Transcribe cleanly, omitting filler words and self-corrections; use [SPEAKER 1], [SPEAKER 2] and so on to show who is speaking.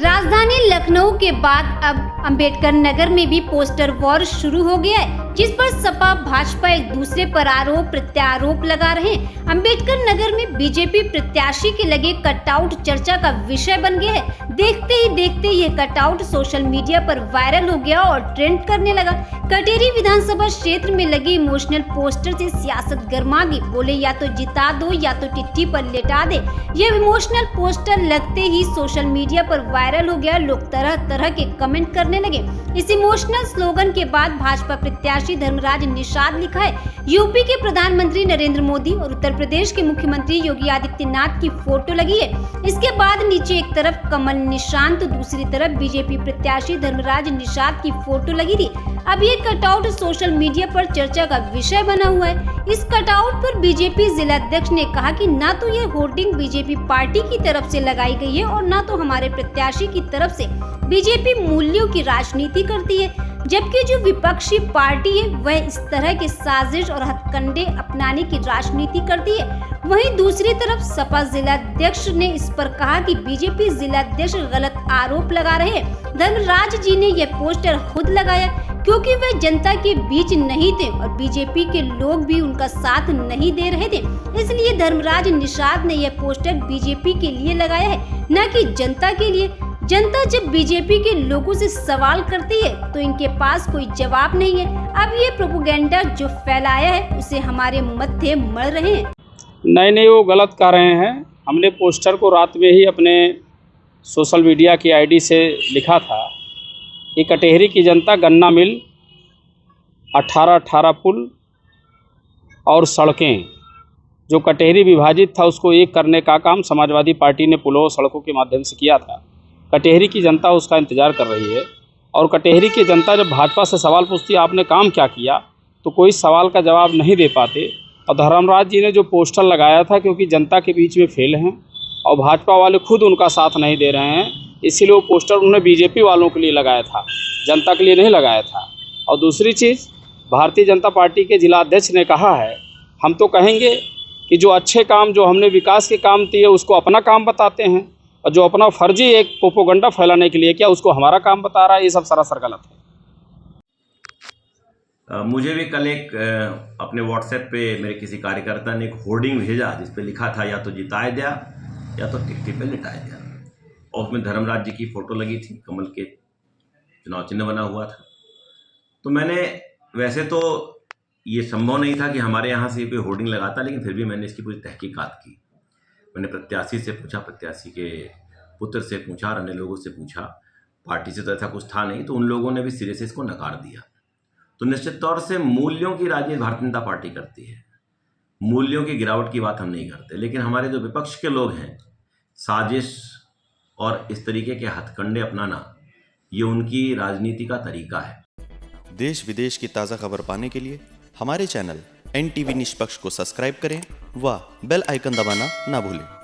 [SPEAKER 1] राजधानी लखनऊ के बाद अब अंबेडकर नगर में भी पोस्टर वॉर शुरू हो गया है, जिस पर सपा भाजपा एक दूसरे पर आरोप प्रत्यारोप लगा रहे हैं। अंबेडकर नगर में बीजेपी प्रत्याशी के लगे कटआउट चर्चा का विषय बन गया है। देखते ही देखते यह कटआउट सोशल मीडिया पर वायरल हो गया और ट्रेंड करने लगा। कटेरी विधानसभा क्षेत्र में लगे इमोशनल पोस्टर से सियासत गर्मा गई। बोले या तो जिता दो या तो टिट्टी पर लेटा दे। यह इमोशनल पोस्टर लगते ही सोशल मीडिया पर वायरल हो गया। लोग तरह तरह के कमेंट करने लगे। इस इमोशनल स्लोगन के बाद भाजपा प्रत्याशी धर्मराज निषाद लिखा है, यूपी के प्रधानमंत्री नरेंद्र मोदी और उत्तर प्रदेश के मुख्यमंत्री योगी आदित्यनाथ की फोटो लगी है। इसके बाद नीचे एक तरफ कमल निशान तो दूसरी तरफ बीजेपी प्रत्याशी धर्मराज निषाद की फोटो लगी थी। अब ये कटआउट सोशल मीडिया पर चर्चा का विषय बना हुआ है। इस कटआउट पर बीजेपी जिलाध्यक्ष ने कहा कि ना तो ये होर्डिंग बीजेपी पार्टी की तरफ से लगाई गई है और ना तो हमारे प्रत्याशी की तरफ से। बीजेपी मूल्यों की राजनीति करती है, जबकि जो विपक्षी पार्टी है वह इस तरह के साजिश और हथकंडे अपनाने की राजनीति करती है। वहीं दूसरी तरफ सपा जिलाध्यक्ष ने इस पर कहा कि बीजेपी जिलाध्यक्ष गलत आरोप लगा रहे हैं। धर्मराज जी ने यह पोस्टर खुद लगाया क्योंकि वे जनता के बीच नहीं थे और बीजेपी के लोग भी उनका साथ नहीं दे रहे थे। इसलिए धर्मराज निषाद ने यह पोस्टर बीजेपी के लिए लगाया है, न कि जनता के लिए। जनता जब बीजेपी के लोगों से सवाल करती है तो इनके पास कोई जवाब नहीं है। अब ये प्रोपेगेंडा जो फैलाया है उसे हमारे मत्थे मर रहे हैं।
[SPEAKER 2] नहीं, वो गलत कर रहे हैं। हमने पोस्टर को रात में ही अपने सोशल मीडिया की आईडी से लिखा था कि कटेहरी की जनता गन्ना मिल 18 पुल और सड़कें, जो कटेहरी विभाजित था उसको एक करने का काम समाजवादी पार्टी ने पुलों और सड़कों के माध्यम से किया था। कटेहरी की जनता उसका इंतज़ार कर रही है और कटेहरी की जनता जब भाजपा से सवाल पूछती है आपने काम क्या किया, तो कोई सवाल का जवाब नहीं दे पाते। और धर्मराज जी ने जो पोस्टर लगाया था, क्योंकि जनता के बीच में फेल हैं और भाजपा वाले खुद उनका साथ नहीं दे रहे हैं, इसीलिए वो पोस्टर उन्होंने बीजेपी वालों के लिए लगाया था, जनता के लिए नहीं लगाया था। और दूसरी चीज़, भारतीय जनता पार्टी के जिलाध्यक्ष ने कहा है, हम तो कहेंगे कि जो अच्छे काम, जो हमने विकास के काम किए उसको अपना काम बताते हैं, और जो अपना फर्जी एक प्रोपेगेंडा फैलाने के लिए क्या उसको हमारा काम बता रहा है। ये सब सरासर गलत है।
[SPEAKER 3] मुझे भी कल एक अपने व्हाट्सएप पे मेरे किसी कार्यकर्ता ने एक होर्डिंग भेजा जिस पे लिखा था या तो जिताए दिया या तो टिकटी पे लिटाए दिया, और उसमें धर्मराज जी की फ़ोटो लगी थी, कमल के चुनाव चिन्ह बना हुआ था। तो मैंने, वैसे तो ये संभव नहीं था कि हमारे यहाँ से कोई होर्डिंग लगाता, लेकिन फिर भी मैंने इसकी पूरी तहकीकात की। मैंने प्रत्याशी से पूछा, प्रत्याशी के पुत्र से पूछा और अन्य लोगों से पूछा। पार्टी से तो ऐसा कुछ था नहीं, तो उन लोगों ने भी सिरे से इसको नकार दिया। तो निश्चित तौर से मूल्यों की राजनीति भारतीय जनता पार्टी करती है, मूल्यों की गिरावट की बात हम नहीं करते। लेकिन हमारे जो विपक्ष के लोग हैं, साजिश और इस तरीके के हथकंडे अपनाना, ये उनकी राजनीति का तरीका है।
[SPEAKER 4] देश विदेश की ताज़ा खबर पाने के लिए हमारे चैनल NTV निष्पक्ष को सब्सक्राइब करें व बेल आइकन दबाना ना भूलें।